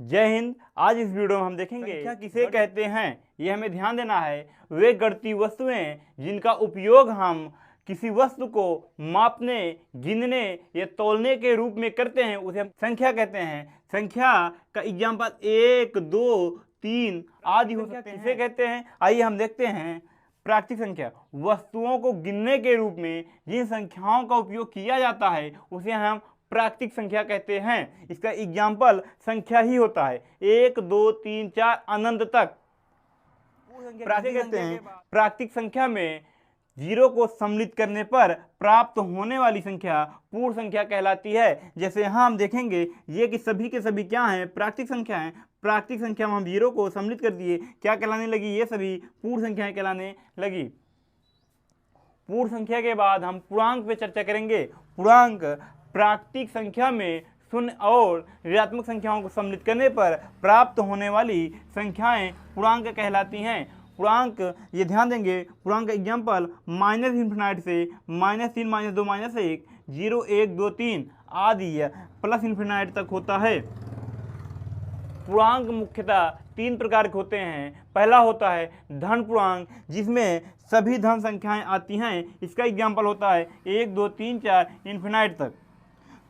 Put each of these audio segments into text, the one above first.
जय हिंद। आज इस वीडियो में हम देखेंगे संख्या किसे कहते हैं। ये हमें ध्यान देना है। वे गणितीय वस्तुएं जिनका उपयोग हम किसी वस्तु को मापने, गिनने या तौलने के रूप में करते हैं उसे हम संख्या कहते हैं। संख्या का एग्जाम्पल 1, 2, 3 आदि हो सकते हैं। किसे कहते हैं, आइए हम देखते हैं। प्राकृतिक संख्या वस्तुओं को गिनने के रूप में जिन संख्याओं का उपयोग किया जाता है उसे हम प्राकृतिक संख्या कहते हैं। इसका एग्जाम्पल संख्या ही होता है, 1, 2, 3, 4 अनंत तक। प्राकृतिक कहते हैं, प्राकृतिक संख्या में जीरो को सम्मिलित करने पर प्राप्त होने वाली संख्या पूर्ण संख्या कहलाती है। जैसे यहाँ हम देखेंगे ये कि सभी के सभी क्या हैं, प्राकृतिक संख्या हैं। प्राकृतिक संख्या में हम जीरो को सम्मिलित कर दिए, क्या कहलाने लगी, ये सभी पूर्ण संख्याएं कहलाने लगी। पूर्ण संख्या के बाद हम पूर्णांक पे चर्चा करेंगे। पूर्णांक प्राकृतिक संख्या में शून्य और ऋणात्मक संख्याओं को सम्मिलित करने पर प्राप्त होने वाली संख्याएं पूर्णांक कहलाती हैं। पूर्णांक ये ध्यान देंगे, पूर्णांक एग्जाम्पल माइनस इन्फिनाइट से -3, -2, -1, 0, 1, 2, 3 आदि प्लस इन्फिनाइट तक होता है। पूर्णांक मुख्यतः 3 प्रकार के होते हैं। पहला होता है धन पूर्णांक, जिसमें सभी धन संख्याएं आती हैं। इसका एग्जाम्पल होता है 1, 2, 3, 4 इन्फिनाइट तक।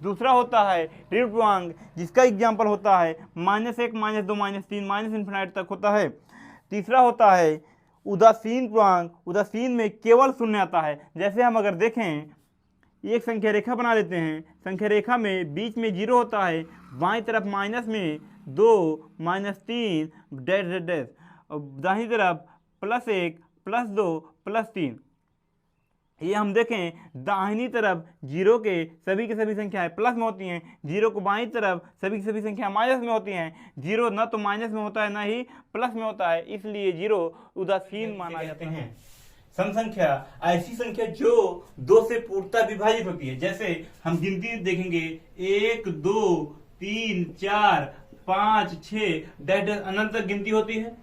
दूसरा होता है ऋण पूर्णांक, जिसका एग्जाम्पल होता है -1, -2, -3 माइनस इन्फिनाइट तक होता है। तीसरा होता है उदासीन पूर्णांक, उदासीन में केवल शून्य आता है। जैसे हम अगर देखें, एक संख्या रेखा बना लेते हैं। संख्या रेखा में बीच में 0 होता है, बाईं तरफ माइनस में 2, -3 डैश डैश डैश, और दाहिनी तरफ +1, +2, +3। ये हम देखें, दाहिनी तरफ 0 के सभी संख्याएं प्लस में होती हैं, 0 को बाईं तरफ सभी की सभी संख्या माइनस में होती हैं। 0 न तो माइनस में होता है न ही प्लस में होता है, इसलिए 0 उदासीन माना जाते हैं। सम संख्या ऐसी संख्या जो 2 से पूर्णतः विभाजित होती है। जैसे हम गिनती देखेंगे 1, 2, 3, 4, 5, 6 डैश डैश अनंत तक गिनती होती है।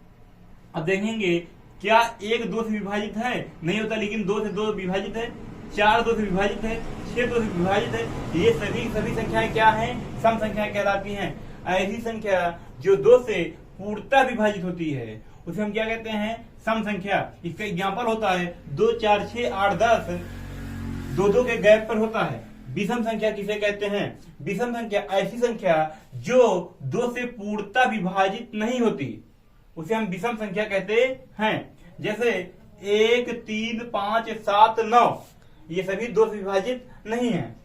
अब देखेंगे क्या 1 2 से विभाजित है, नहीं होता, लेकिन 2 से 2 विभाजित है, 4 2 से विभाजित है, 6 2 से विभाजित है। ये सभी संख्याएं क्या हैं, सम संख्याएं कहलाती हैं। ऐसी संख्या जो 2 से पूर्णतः विभाजित होती है उसे हम क्या कहते हैं, सम संख्या। इसका एग्जाम्पल होता है 2, 4, 6, 8, 10 2 के गैप पर होता है। विषम संख्या किसे कहते हैं, विषम संख्या ऐसी संख्या जो 2 से पूर्णतः विभाजित नहीं होती उसे हम विषम संख्या कहते हैं। जैसे 1, 3, 5, 7, 9 ये सभी 2 से विभाजित नहीं है।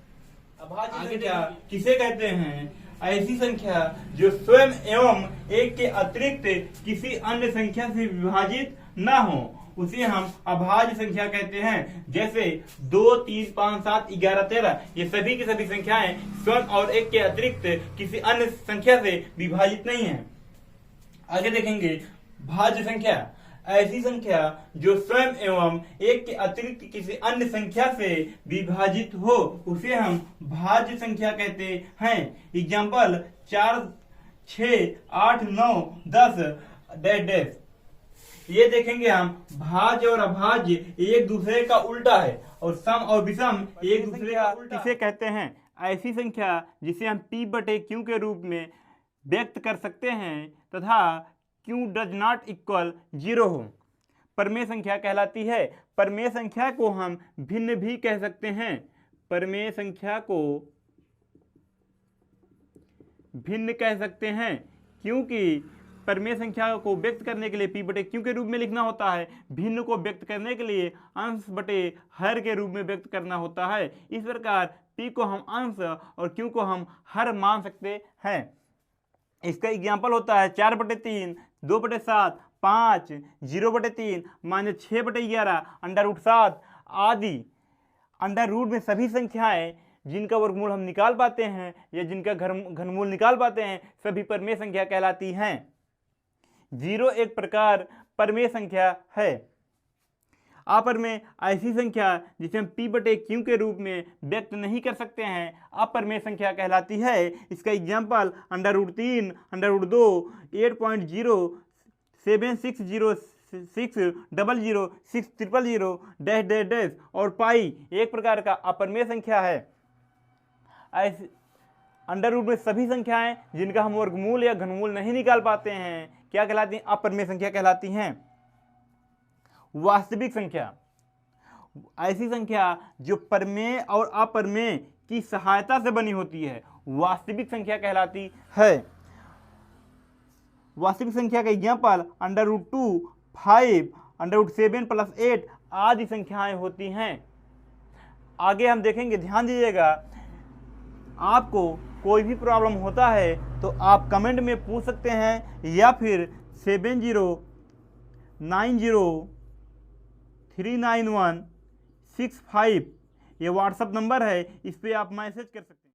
अभाज्य संख्या किसे कहते हैं, ऐसी संख्या जो स्वयं एवं 1 के अतिरिक्त किसी अन्य संख्या से विभाजित न हो उसे हम अभाज्य संख्या कहते हैं। जैसे 2, 3, 5, 7, 11, 13 ये सभी की सभी संख्याएं स्वयं और 1 के अतिरिक्त किसी अन्य संख्या से विभाजित नहीं है। आगे देखेंगे भाज्य संख्या ऐसी संख्या जो स्वयं एवं 1 के अतिरिक्त किसी अन्य संख्या से विभाजित हो उसे हम भाज्य संख्या कहते हैं। Example 4, 6, 8, 9, 10 dash dash. ये देखेंगे हम भाज्य और अभाज्य एक दूसरे का उल्टा है और सम और विषम एक दूसरे का उल्टा। इसे कहते हैं ऐसी संख्या जिसे हम P/Q के रूप में व्यक्त कर सकते हैं तथा Q डज नॉट इक्वल 0 हो, परमेय संख्या कहलाती है। परमेय संख्या को हम भिन्न भी कह सकते हैं। परमेय संख्या को भिन्न कह सकते हैं क्योंकि परमेय संख्या को व्यक्त करने के लिए P/Q के रूप में लिखना होता है। भिन्न को व्यक्त करने के लिए अंश बटे हर के रूप में व्यक्त करना होता है। इस प्रकार P को हम अंश और Q को हम हर मान सकते हैं। इसका एग्जाम्पल होता है 4/3, 2/7, 5, 0/3, -6/11, √7 आदि। अंडर रूट में सभी संख्याएं जिनका वर्गमूल हम निकाल पाते हैं या जिनका घनमूल निकाल पाते हैं सभी परमेय संख्या कहलाती हैं। 0 एक प्रकार परमेय संख्या है। अपरमेय ऐसी संख्या जिसे हम P/Q के रूप में व्यक्त नहीं कर सकते हैं अपरमेय संख्या कहलाती है। इसका एग्जाम्पल √3, √2, 8.07606006000 डैश डैश डैश और पाई एक प्रकार का अपरमेय संख्या है। अंडर रूट में सभी संख्याएं जिनका हम वर्गमूल या घनमूल नहीं निकाल पाते हैं क्या कहलाती हैं? अपरिमेय संख्या कहलाती हैं। वास्तविक संख्या, ऐसी संख्या जो परिमेय और अपरिमेय की सहायता से बनी होती है, वास्तविक संख्या कहलाती है। वास्तविक संख्या का एग्जाम्पल √2, 5, √7 + 8 आदि संख्याएं होती हैं। आगे हम देखेंगे, ध्यान दीजिएगा, आपको कोई भी प्रॉब्लम होता है तो आप कमेंट में पूछ सकते हैं या फिर 7090391665 ये व्हाट्सएप नंबर है, इस पे आप मैसेज कर सकते हैं।